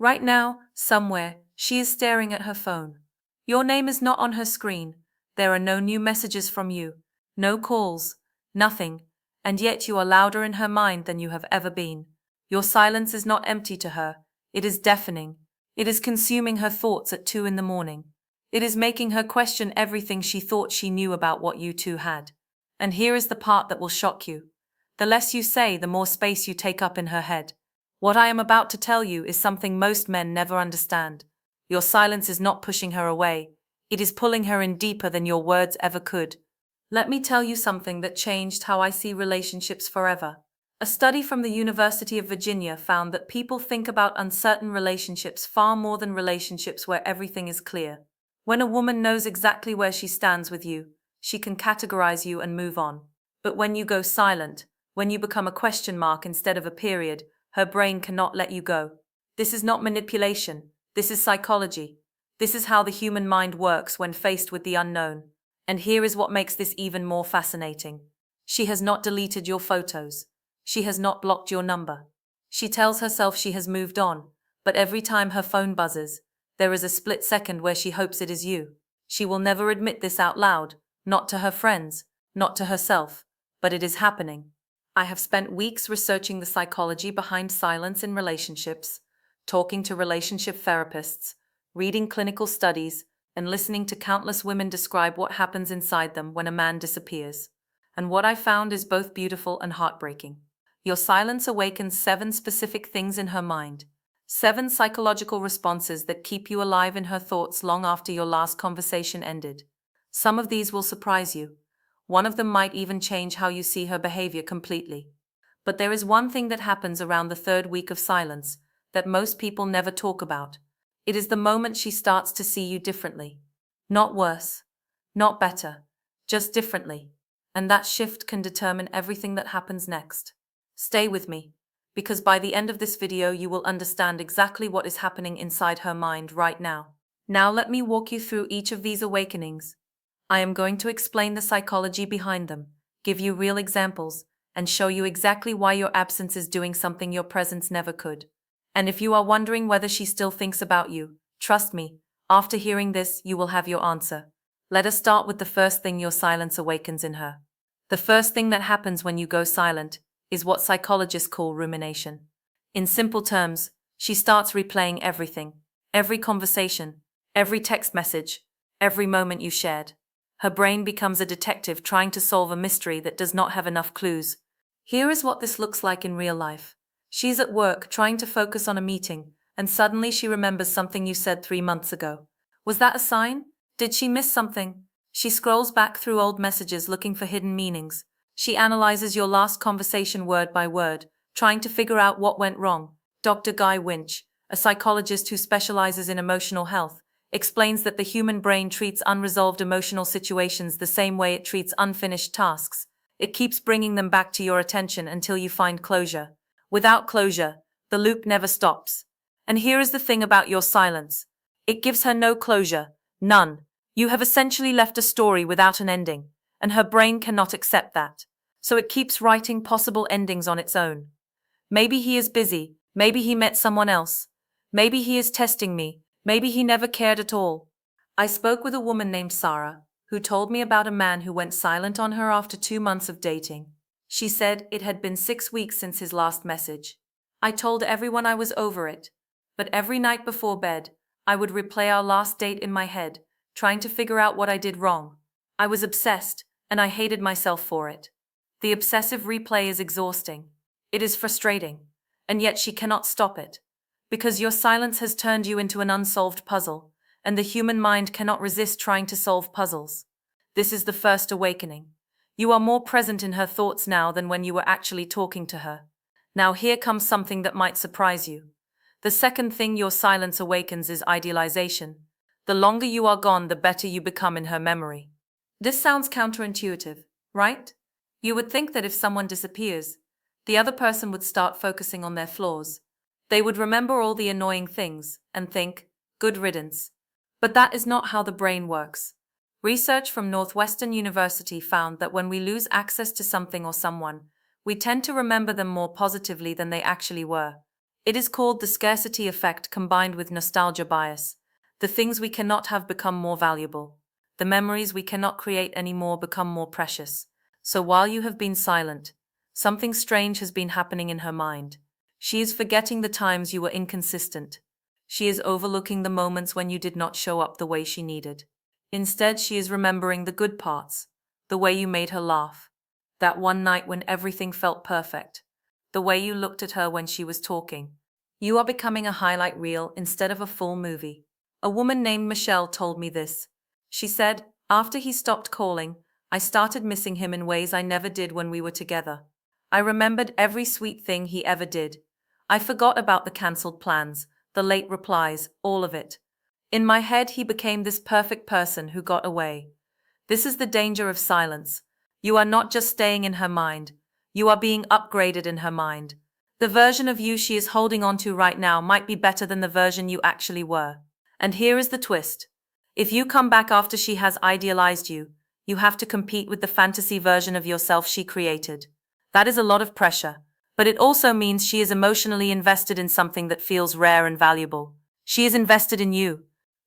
Right now, somewhere, she is staring at her phone. Your name is not on her screen. There are no new messages from you, no calls, nothing, and yet you are louder in her mind than you have ever been. Your silence is not empty to her, it is deafening. It is consuming her thoughts at 2 in the morning. It is making her question everything she thought she knew about what you two had. And here is the part that will shock you. The less you say, the more space you take up in her head. What I am about to tell you is something most men never understand. Your silence is not pushing her away, it is pulling her in deeper than your words ever could. Let me tell you something that changed how I see relationships forever. A study from the University of Virginia found that people think about uncertain relationships far more than relationships where everything is clear. When a woman knows exactly where she stands with you, she can categorize you and move on. But when you go silent, when you become a question mark instead of a period, her brain cannot let you go. This is not manipulation, this is psychology. This is how the human mind works when faced with the unknown. And here is what makes this even more fascinating. She has not deleted your photos. She has not blocked your number. She tells herself she has moved on, but every time her phone buzzes, there is a split second where she hopes it is you. She will never admit this out loud, not to her friends, not to herself, but it is happening. I have spent weeks researching the psychology behind silence in relationships, talking to relationship therapists, reading clinical studies, and listening to countless women describe what happens inside them when a man disappears. And what I found is both beautiful and heartbreaking. Your silence awakens 7 specific things in her mind. 7 psychological responses that keep you alive in her thoughts long after your last conversation ended. Some of these will surprise you. One of them might even change how you see her behavior completely. But there is one thing that happens around the 3rd week of silence that most people never talk about. It is the moment she starts to see you differently. Not worse, not better, just differently. And that shift can determine everything that happens next. Stay with me, because by the end of this video you will understand exactly what is happening inside her mind right now. Now let me walk you through each of these awakenings. I am going to explain the psychology behind them, give you real examples, and show you exactly why your absence is doing something your presence never could. And if you are wondering whether she still thinks about you, trust me, after hearing this, you will have your answer. Let us start with the first thing your silence awakens in her. The first thing that happens when you go silent is what psychologists call rumination. In simple terms, she starts replaying everything, every conversation, every text message, every moment you shared. Her brain becomes a detective trying to solve a mystery that does not have enough clues. Here is what this looks like in real life. She's at work trying to focus on a meeting, and suddenly she remembers something you said 3 months ago. Was that a sign? Did she miss something? She scrolls back through old messages looking for hidden meanings. She analyzes your last conversation word by word, trying to figure out what went wrong. Dr. Guy Winch, a psychologist who specializes in emotional health, explains that the human brain treats unresolved emotional situations the same way it treats unfinished tasks. It keeps bringing them back to your attention until you find closure. Without closure, the loop never stops. And here is the thing about your silence. It gives her no closure, none. You have essentially left a story without an ending, and her brain cannot accept that. So it keeps writing possible endings on its own. Maybe he is busy, maybe he met someone else, maybe he is testing me, maybe he never cared at all. I spoke with a woman named Sarah, who told me about a man who went silent on her after 2 months of dating. She said it had been 6 weeks since his last message. I told everyone I was over it, but every night before bed, I would replay our last date in my head, trying to figure out what I did wrong. I was obsessed, and I hated myself for it. The obsessive replay is exhausting. It is frustrating, and yet she cannot stop it. Because your silence has turned you into an unsolved puzzle, and the human mind cannot resist trying to solve puzzles. This is the first awakening. You are more present in her thoughts now than when you were actually talking to her. Now here comes something that might surprise you. The second thing your silence awakens is idealization. The longer you are gone, the better you become in her memory. This sounds counterintuitive, right? You would think that if someone disappears, the other person would start focusing on their flaws. They would remember all the annoying things and think, good riddance. But that is not how the brain works. Research from Northwestern University found that when we lose access to something or someone, we tend to remember them more positively than they actually were. It is called the scarcity effect combined with nostalgia bias. The things we cannot have become more valuable. The memories we cannot create anymore become more precious. So while you have been silent, something strange has been happening in her mind. She is forgetting the times you were inconsistent. She is overlooking the moments when you did not show up the way she needed. Instead, she is remembering the good parts, the way you made her laugh, that one night when everything felt perfect, the way you looked at her when she was talking. You are becoming a highlight reel instead of a full movie. A woman named Michelle told me this. She said, after he stopped calling, I started missing him in ways I never did when we were together. I remembered every sweet thing he ever did. I forgot about the cancelled plans, the late replies, all of it. In my head, he became this perfect person who got away. This is the danger of silence. You are not just staying in her mind. You are being upgraded in her mind. The version of you she is holding on to right now might be better than the version you actually were. And here is the twist. If you come back after she has idealized you, you have to compete with the fantasy version of yourself she created. That is a lot of pressure, but it also means she is emotionally invested in something that feels rare and valuable. She is invested in you.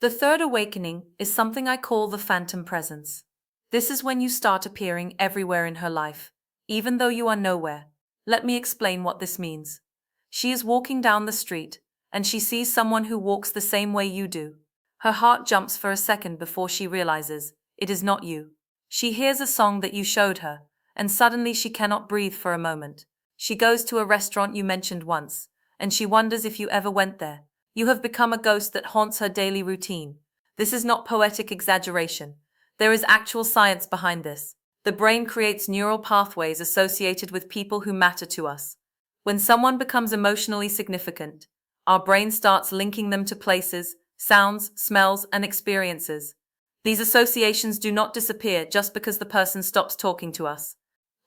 The third awakening is something I call the phantom presence. This is when you start appearing everywhere in her life, even though you are nowhere. Let me explain what this means. She is walking down the street, and she sees someone who walks the same way you do. Her heart jumps for a second before she realizes it is not you. She hears a song that you showed her, and suddenly she cannot breathe for a moment. She goes to a restaurant you mentioned once, and she wonders if you ever went there. You have become a ghost that haunts her daily routine. This is not poetic exaggeration. There is actual science behind this. The brain creates neural pathways associated with people who matter to us. When someone becomes emotionally significant, our brain starts linking them to places, sounds, smells, and experiences. These associations do not disappear just because the person stops talking to us.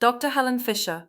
Dr. Helen Fisher,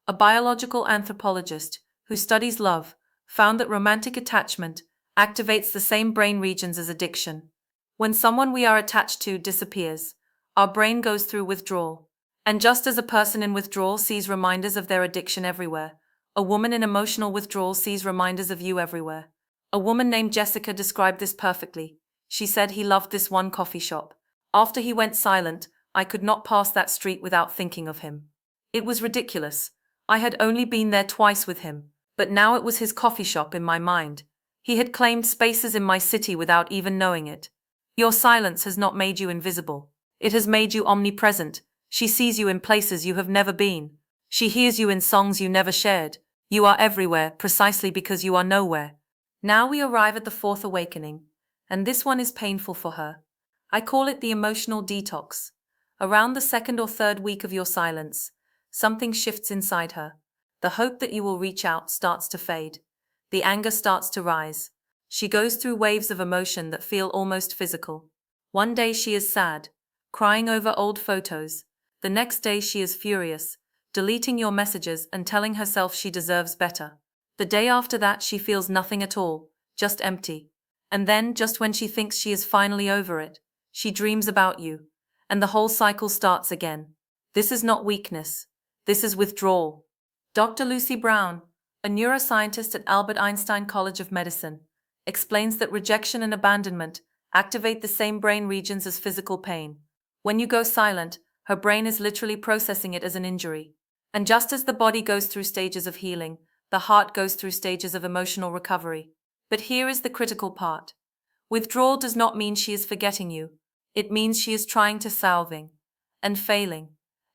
a biological anthropologist who studies love, found that romantic attachment activates the same brain regions as addiction. When someone we are attached to disappears, our brain goes through withdrawal. And just as a person in withdrawal sees reminders of their addiction everywhere, a woman in emotional withdrawal sees reminders of you everywhere. A woman named Jessica described this perfectly. She said he loved this one coffee shop. After he went silent, I could not pass that street without thinking of him. It was ridiculous. I had only been there twice with him, but now it was his coffee shop in my mind. He had claimed spaces in my city without even knowing it. Your silence has not made you invisible. It has made you omnipresent. She sees you in places you have never been. She hears you in songs you never shared. You are everywhere precisely because you are nowhere. Now we arrive at the fourth awakening, and this one is painful for her. I call it the emotional detox. Around the second or third week of your silence, something shifts inside her. The hope that you will reach out starts to fade. The anger starts to rise. She goes through waves of emotion that feel almost physical. One day she is sad, crying over old photos. The next day she is furious, deleting your messages and telling herself she deserves better. The day after that she feels nothing at all, just empty. And then, just when she thinks she is finally over it, she dreams about you, and the whole cycle starts again. This is not weakness. This is withdrawal. Dr. Lucy Brown, a neuroscientist at Albert Einstein College of Medicine, explains that rejection and abandonment activate the same brain regions as physical pain. When you go silent, her brain is literally processing it as an injury. And just as the body goes through stages of healing, the heart goes through stages of emotional recovery. But here is the critical part. Withdrawal does not mean she is forgetting you. It means she is trying to salving and failing.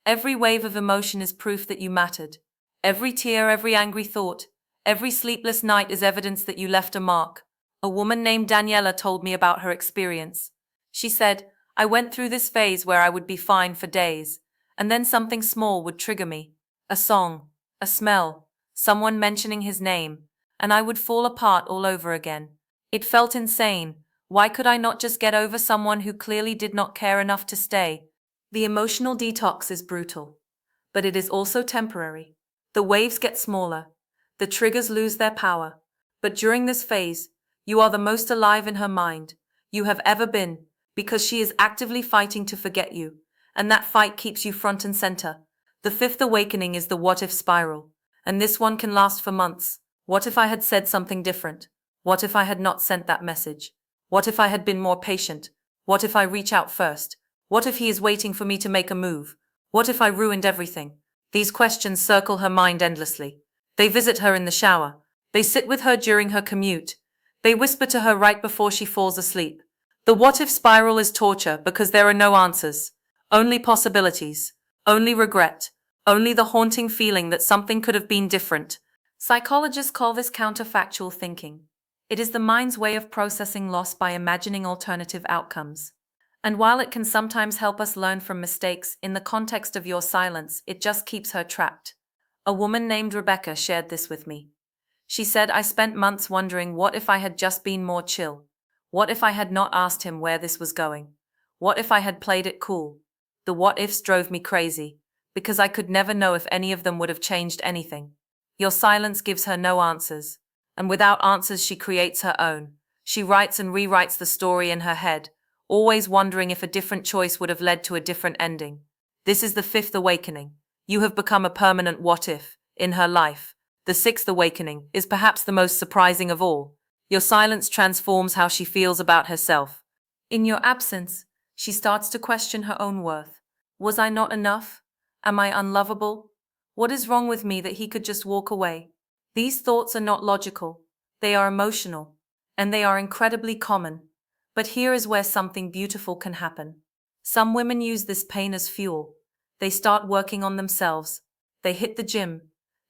Every wave of emotion is proof that you mattered. Every tear, every angry thought, every sleepless night is evidence that you left a mark. A woman named Daniela told me about her experience. She said, I went through this phase where I would be fine for days, and then something small would trigger me. A song, a smell, someone mentioning his name, and I would fall apart all over again. It felt insane. Why could I not just get over someone who clearly did not care enough to stay? The emotional detox is brutal, but it is also temporary. The waves get smaller, the triggers lose their power, but during this phase, you are the most alive in her mind you have ever been, because she is actively fighting to forget you, and that fight keeps you front and center. The fifth awakening is the what-if spiral, and this one can last for months. What if I had said something different? What if I had not sent that message? What if I had been more patient? What if I reach out first? What if he is waiting for me to make a move? What if I ruined everything? These questions circle her mind endlessly. They visit her in the shower. They sit with her during her commute. They whisper to her right before she falls asleep. The what-if spiral is torture because there are no answers. Only possibilities. Only regret. Only the haunting feeling that something could have been different. Psychologists call this counterfactual thinking. It is the mind's way of processing loss by imagining alternative outcomes. And while it can sometimes help us learn from mistakes, in the context of your silence, it just keeps her trapped. A woman named Rebecca shared this with me. She said, I spent months wondering what if I had just been more chill? What if I had not asked him where this was going? What if I had played it cool? The what-ifs drove me crazy, because I could never know if any of them would have changed anything. Your silence gives her no answers, and without answers she creates her own. She writes and rewrites the story in her head, always wondering if a different choice would have led to a different ending. This is the fifth awakening. You have become a permanent what-if in her life. The sixth awakening is perhaps the most surprising of all. Your silence transforms how she feels about herself. In your absence, she starts to question her own worth. Was I not enough? Am I unlovable? What is wrong with me that he could just walk away? These thoughts are not logical. They are emotional, and they are incredibly common. But here is where something beautiful can happen. Some women use this pain as fuel. They start working on themselves. They hit the gym.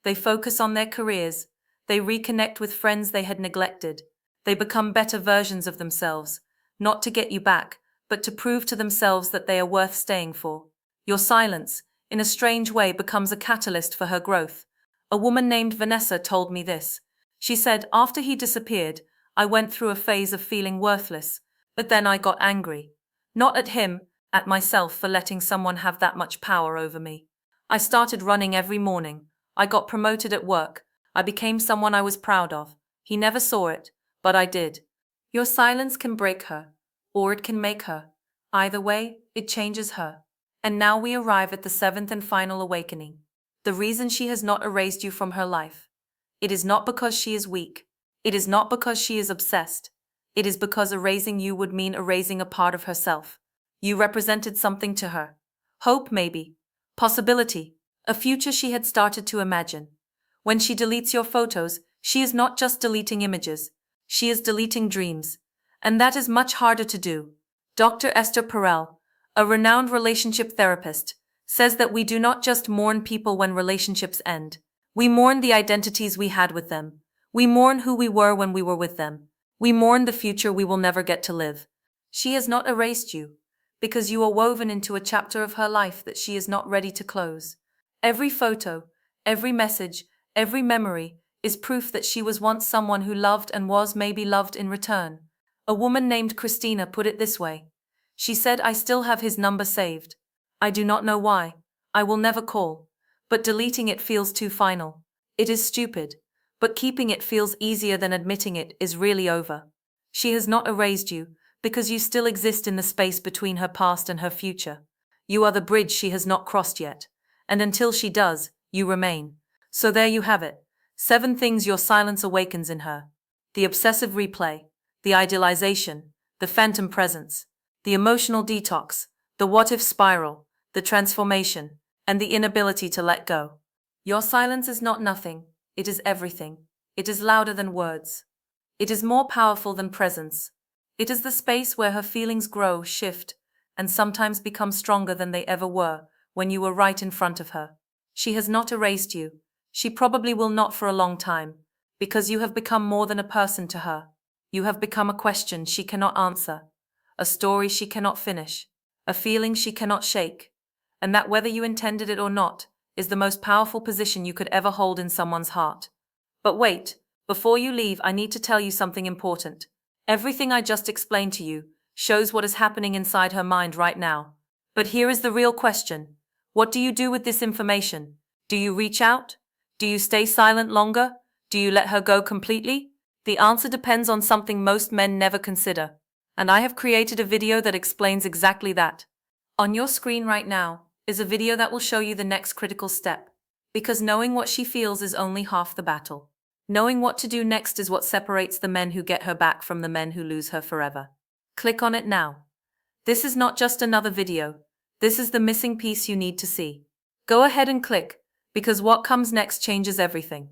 They focus on their careers. They reconnect with friends they had neglected. They become better versions of themselves, not to get you back, but to prove to themselves that they are worth staying for. Your silence, in a strange way, becomes a catalyst for her growth. A woman named Vanessa told me this. She said, after he disappeared, I went through a phase of feeling worthless, but then I got angry. Not at him, at myself for letting someone have that much power over me. I started running every morning. I got promoted at work. I became someone I was proud of. He never saw it, but I did. Your silence can break her, or it can make her. Either way, it changes her. And now we arrive at the seventh and final awakening. The reason she has not erased you from her life. It is not because she is weak. It is not because she is obsessed. It is because erasing you would mean erasing a part of herself. You represented something to her. Hope, maybe. Possibility. A future she had started to imagine. When she deletes your photos, she is not just deleting images. She is deleting dreams. And that is much harder to do. Dr. Esther Perel, a renowned relationship therapist, says that we do not just mourn people when relationships end. We mourn the identities we had with them. We mourn who we were when we were with them. We mourn the future we will never get to live. She has not erased you, because you are woven into a chapter of her life that she is not ready to close. Every photo, every message, every memory is proof that she was once someone who loved and was maybe loved in return. A woman named Christina put it this way. She said, I still have his number saved. I do not know why. I will never call. But deleting it feels too final. It is stupid. But keeping it feels easier than admitting it is really over. She has not erased you, because you still exist in the space between her past and her future. You are the bridge she has not crossed yet. And until she does, you remain. So there you have it. 7 things your silence awakens in her. The obsessive replay, the idealization, the phantom presence, the emotional detox, the what-if spiral, the transformation, and the inability to let go. Your silence is not nothing. It is everything. It is louder than words. It is more powerful than presence. It is the space where her feelings grow, shift, and sometimes become stronger than they ever were when you were right in front of her. She has not erased you. She probably will not for a long time, because you have become more than a person to her. You have become a question she cannot answer, a story she cannot finish, a feeling she cannot shake, and that, whether you intended it or not, is the most powerful position you could ever hold in someone's heart. But wait, before you leave, I need to tell you something important. Everything I just explained to you shows what is happening inside her mind right now. But here is the real question. What do you do with this information? Do you reach out? Do you stay silent longer? Do you let her go completely? The answer depends on something most men never consider. And I have created a video that explains exactly that. On your screen right now is a video that will show you the next critical step. Because knowing what she feels is only half the battle. Knowing what to do next is what separates the men who get her back from the men who lose her forever. Click on it now. This is not just another video. This is the missing piece you need to see. Go ahead and click, because what comes next changes everything.